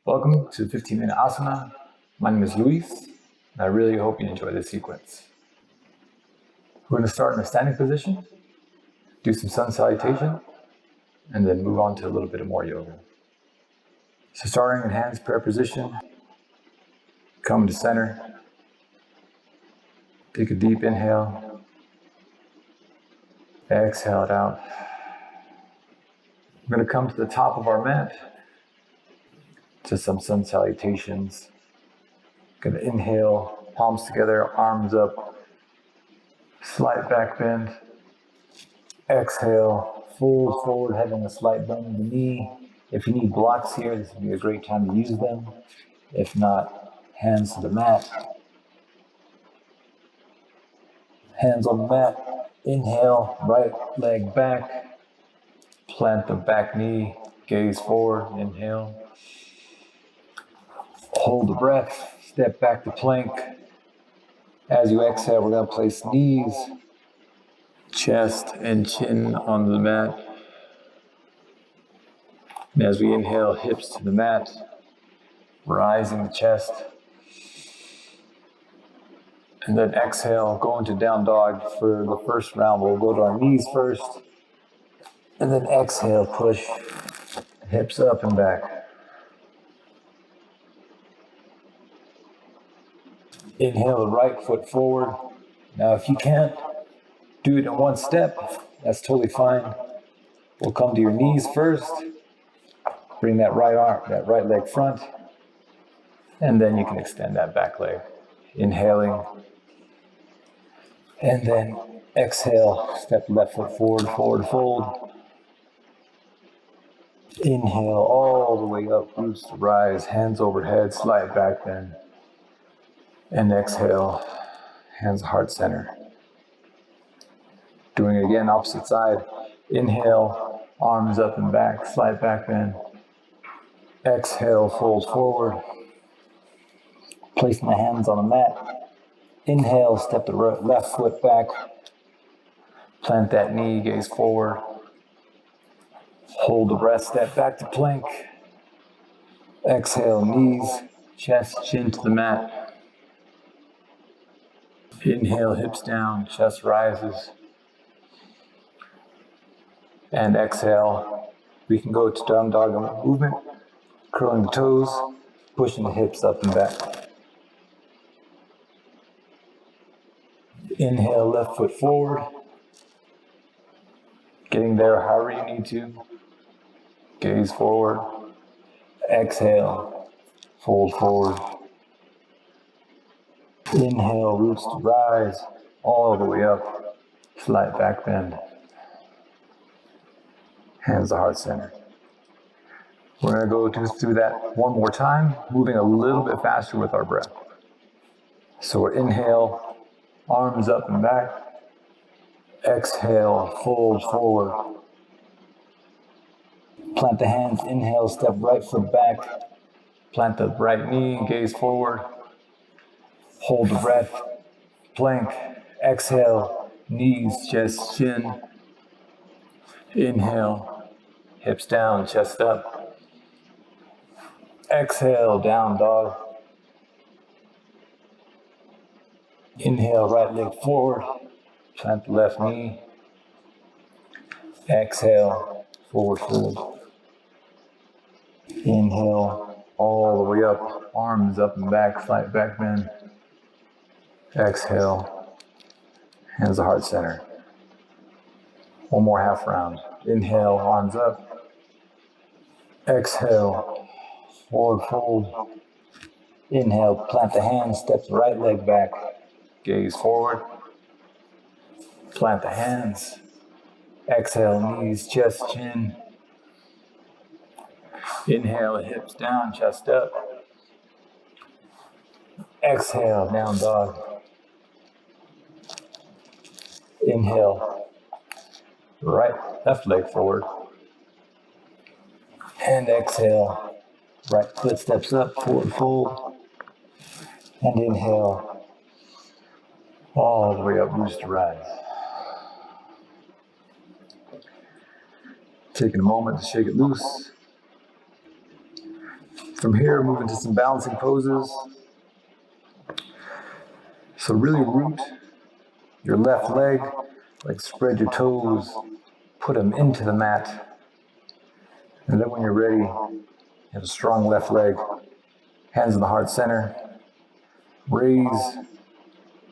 Welcome to 15-minute asana. My name is Luis, and I really hope you enjoy this sequence. We're going to start in a standing position, do some sun salutation, and then move on to a little bit of more yoga. So starting in hands prayer position, come to center, take a deep inhale, exhale it out. We're going to come to the top of our mat to some sun salutations. Going to inhale, palms together, arms up, slight back bend. Exhale, fold forward, having a slight bend in the knee. If you need blocks here, this would be a great time to use them. If not, hands to the mat. Hands on the mat. Inhale, right leg back. Plant the back knee, gaze forward, inhale. Hold the breath, step back to plank. As you exhale, we're going to place knees, chest, and chin on the mat. And as we inhale, hips to the mat, rising the chest. And then exhale, go into down dog for the first round. We'll go to our knees first. And then exhale, push hips up and back. Inhale the right foot forward. Now if you can't do it in one step, that's totally fine. We'll come to your knees first. Bring that right leg front. And then you can extend that back leg. Inhaling. And then exhale, step left foot forward, forward fold. Inhale all the way up, roots to rise, hands overhead, slight back bend. And exhale, hands heart center. Doing it again, opposite side. Inhale, arms up and back, slight back bend. Exhale, fold forward. Placing the hands on the mat. Inhale, step the left foot back. Plant that knee, gaze forward. Hold the breath, step back to plank. Exhale, knees, chest, chin to the mat. Inhale, hips down, chest rises. And exhale, we can go to down dog movement, curling the toes, pushing the hips up and back. Inhale, left foot forward. Getting there however you need to. Gaze forward. Exhale, fold forward. Inhale, roots to rise, all the way up, slight back bend. Hands to heart center. We're going to go just through that one more time, moving a little bit faster with our breath. So we're inhale, arms up and back. Exhale, fold forward. Plant the hands, inhale, step right foot back. Plant the right knee, gaze forward. Hold the breath, plank, exhale, knees, chest, chin. Inhale, hips down, chest up. Exhale, down dog. Inhale, right leg forward, plant the left knee. Exhale, forward fold. Inhale, all the way up, arms up and back, slight back bend. Exhale, hands to heart center. One more half round. Inhale, arms up. Exhale, forward fold. Inhale, plant the hands, step the right leg back. Gaze forward. Plant the hands. Exhale, knees, chest, chin. Inhale, hips down, chest up. Exhale, down dog. Inhale, left leg forward. And exhale, right foot steps up, forward fold. And inhale, all the way up, roots to rise. Taking a moment to shake it loose. From here, move into some balancing poses. So really root your left leg, like spread your toes, put them into the mat. And then when you're ready, you have a strong left leg, hands in the heart center. Raise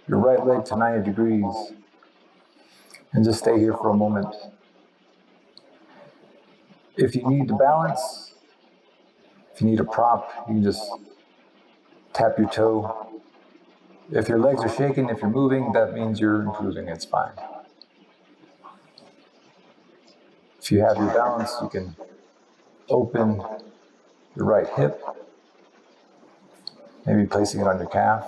your right leg to 90 degrees and just stay here for a moment. If you need to balance, if you need a prop, you can just tap your toe. If your legs are shaking, if you're moving, that means you're improving, it's fine. If you have your balance, you can open your right hip, maybe placing it on your calf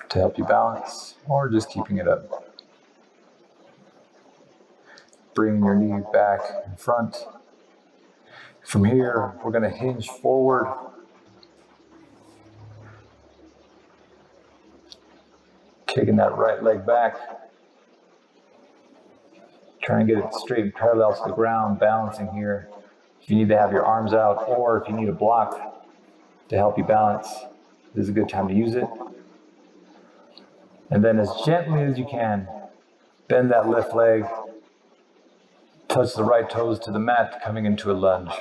to help you balance, or just keeping it up. Bringing your knee back in front. From here, we're going to hinge forward. Kicking that right leg back. Try and get it straight and parallel to the ground, balancing here. If you need to have your arms out, or if you need a block to help you balance, this is a good time to use it. And then as gently as you can, bend that left leg, touch the right toes to the mat, coming into a lunge.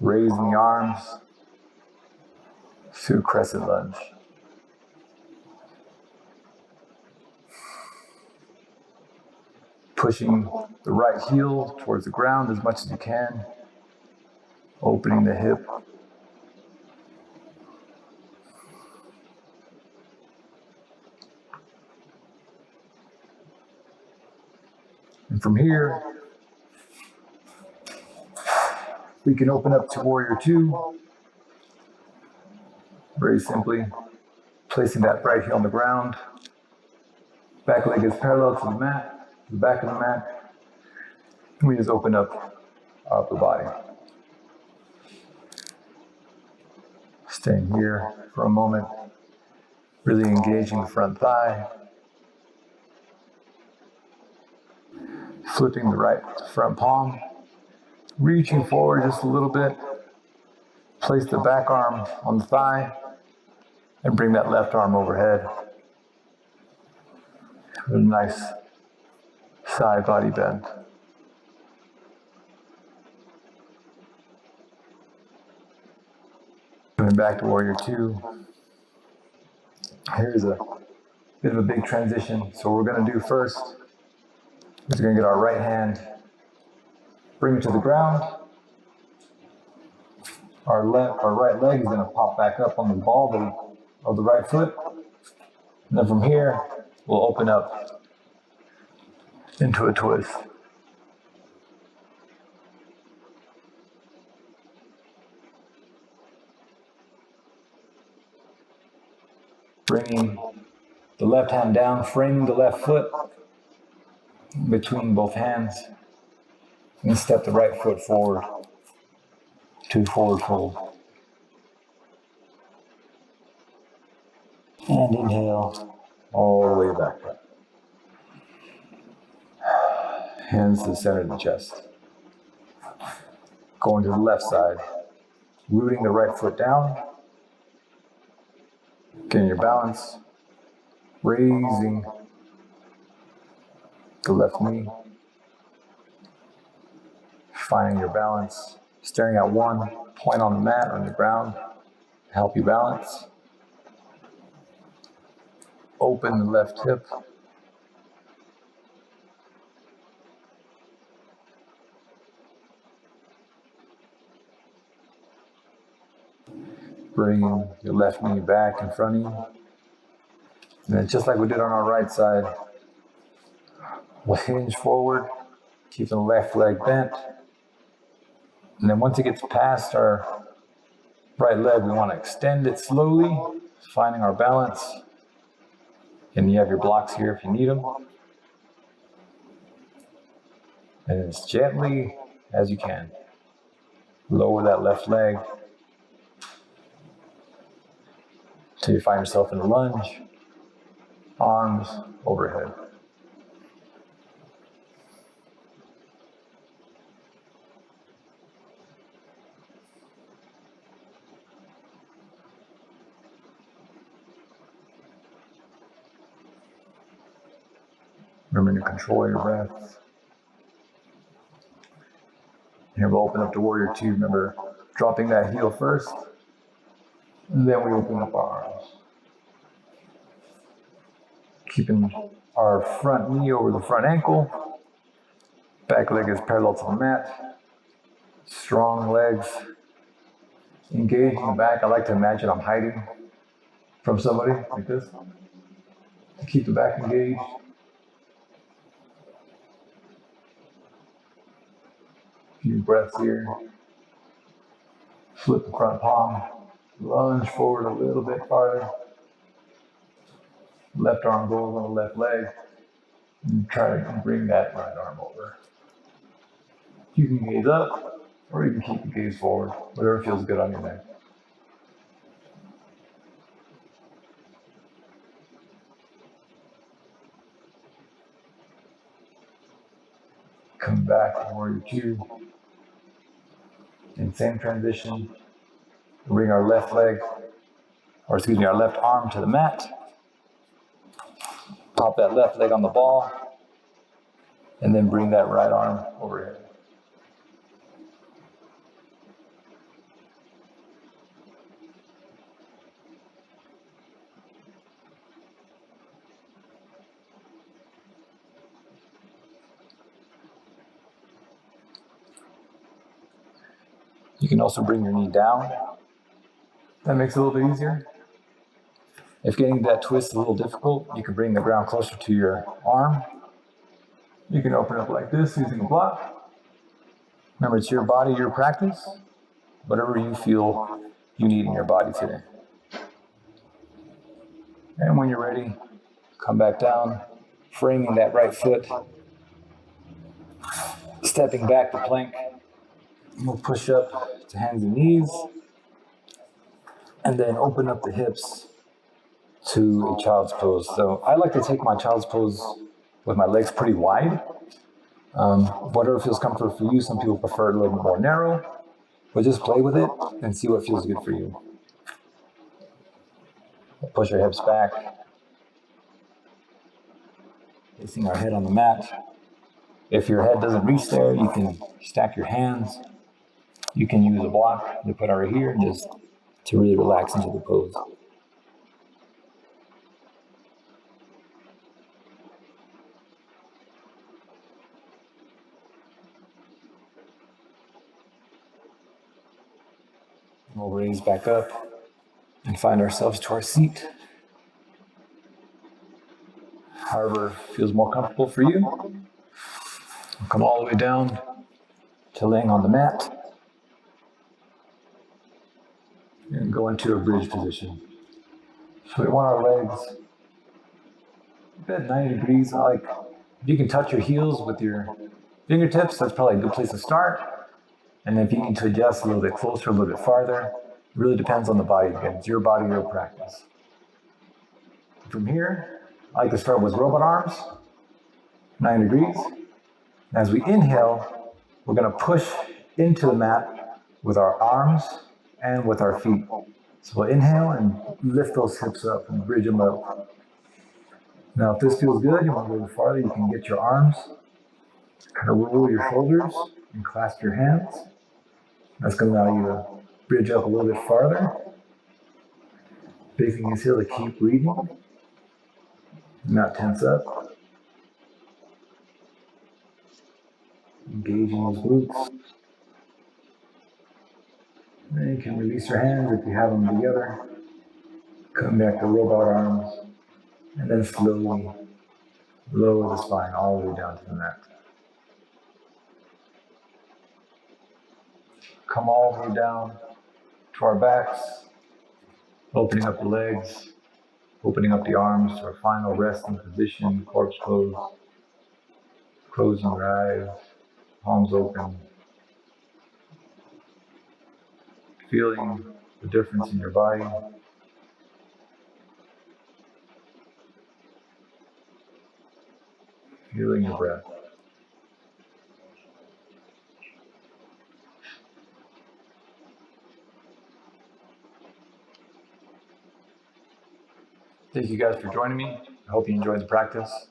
Raising the arms to a crescent lunge. Pushing the right heel towards the ground as much as you can. Opening the hip. And from here, we can open up to Warrior Two. Very simply, placing that right heel on the ground. Back leg is parallel to the mat, the back of the mat. And we just open up our upper body. Staying here for a moment, really engaging the front thigh. Flipping the right front palm. Reaching forward just a little bit. Place the back arm on the thigh and bring that left arm overhead. With a nice side body bend. Coming back to Warrior Two. Here's a bit of a big transition. So what we're going to do first is we're going to get our right hand, bring it to the ground. Our right leg is going to pop back up on the ball of the right foot. And then from here, we'll open up into a twist. Bringing the left hand down, framing the left foot between both hands. And step the right foot forward to forward fold. And inhale all the way back up. Hands to the center of the chest. Going to the left side. Rooting the right foot down. Getting your balance. Raising the left knee. Finding your balance. Staring at one point on the mat or on the ground to help you balance. Open the left hip. Bringing your left knee back in front of you. And then just like we did on our right side, we'll hinge forward, keeping the left leg bent. And then once it gets past our right leg, we want to extend it slowly, finding our balance. And you have your blocks here if you need them. And as gently as you can, lower that left leg till you find yourself in a lunge, arms overhead. Remember to control your breath. Here we'll open up to warrior two. Remember dropping that heel first, and then we open up our arms. Keeping our front knee over the front ankle. Back leg is parallel to the mat. Strong legs. Engaging the back. I like to imagine I'm hiding from somebody like this. To keep the back engaged. Few breaths here. Flip the front palm. Lunge forward a little bit farther. Left arm goes on the left leg. And try to bring that right arm over. You can gaze up, or you can keep the gaze forward. Whatever feels good on your neck. Come back to warrior two. And same transition. Bring our left leg, or excuse me, our left arm to the mat. Pop that left leg on the ball. And then bring that right arm overhead. You can also bring your knee down. That makes it a little bit easier. If getting that twist is a little difficult, you can bring the ground closer to your arm. You can open up like this using a block. Remember, it's your body, your practice. Whatever you feel you need in your body today. And when you're ready, come back down, framing that right foot. Stepping back to plank. We'll push up to hands and knees. And then open up the hips to a child's pose. So I like to take my child's pose with my legs pretty wide. Whatever feels comfortable for you. Some people prefer it a little bit more narrow, but just play with it and see what feels good for you. Push our hips back, placing our head on the mat. If your head doesn't reach there, you can stack your hands. You can use a block to put right here just to really relax into the pose. We'll raise back up and find ourselves to our seat. However feels more comfortable for you. We'll come all the way down to laying on the mat and go into a bridge position. So we want our legs about 90 degrees. If you can touch your heels with your fingertips, that's probably a good place to start. And if you need to adjust a little bit closer, a little bit farther, it really depends on the body. Again, it's your body, your practice. From here, I like to start with robot arms, 9 degrees. As we inhale, we're going to push into the mat with our arms and with our feet. So we'll inhale and lift those hips up and bridge them up. Now, if this feels good, you want to go farther, you can get your arms, kind of roll your shoulders and clasp your hands. That's going to allow you to bridge up a little bit farther. Big thing is here to keep breathing, not tense up. Engaging those glutes. Then you can release your hands if you have them together. Come back to robot arms. And then slowly lower the spine all the way down to the mat. Come all the way down to our backs, opening up the legs, opening up the arms to our final resting position, corpse pose. Closing your eyes, palms open. Feeling the difference in your body. Feeling your breath. Thank you guys for joining me. I hope you enjoyed the practice.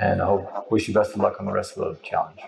And I wish you best of luck on the rest of the challenge.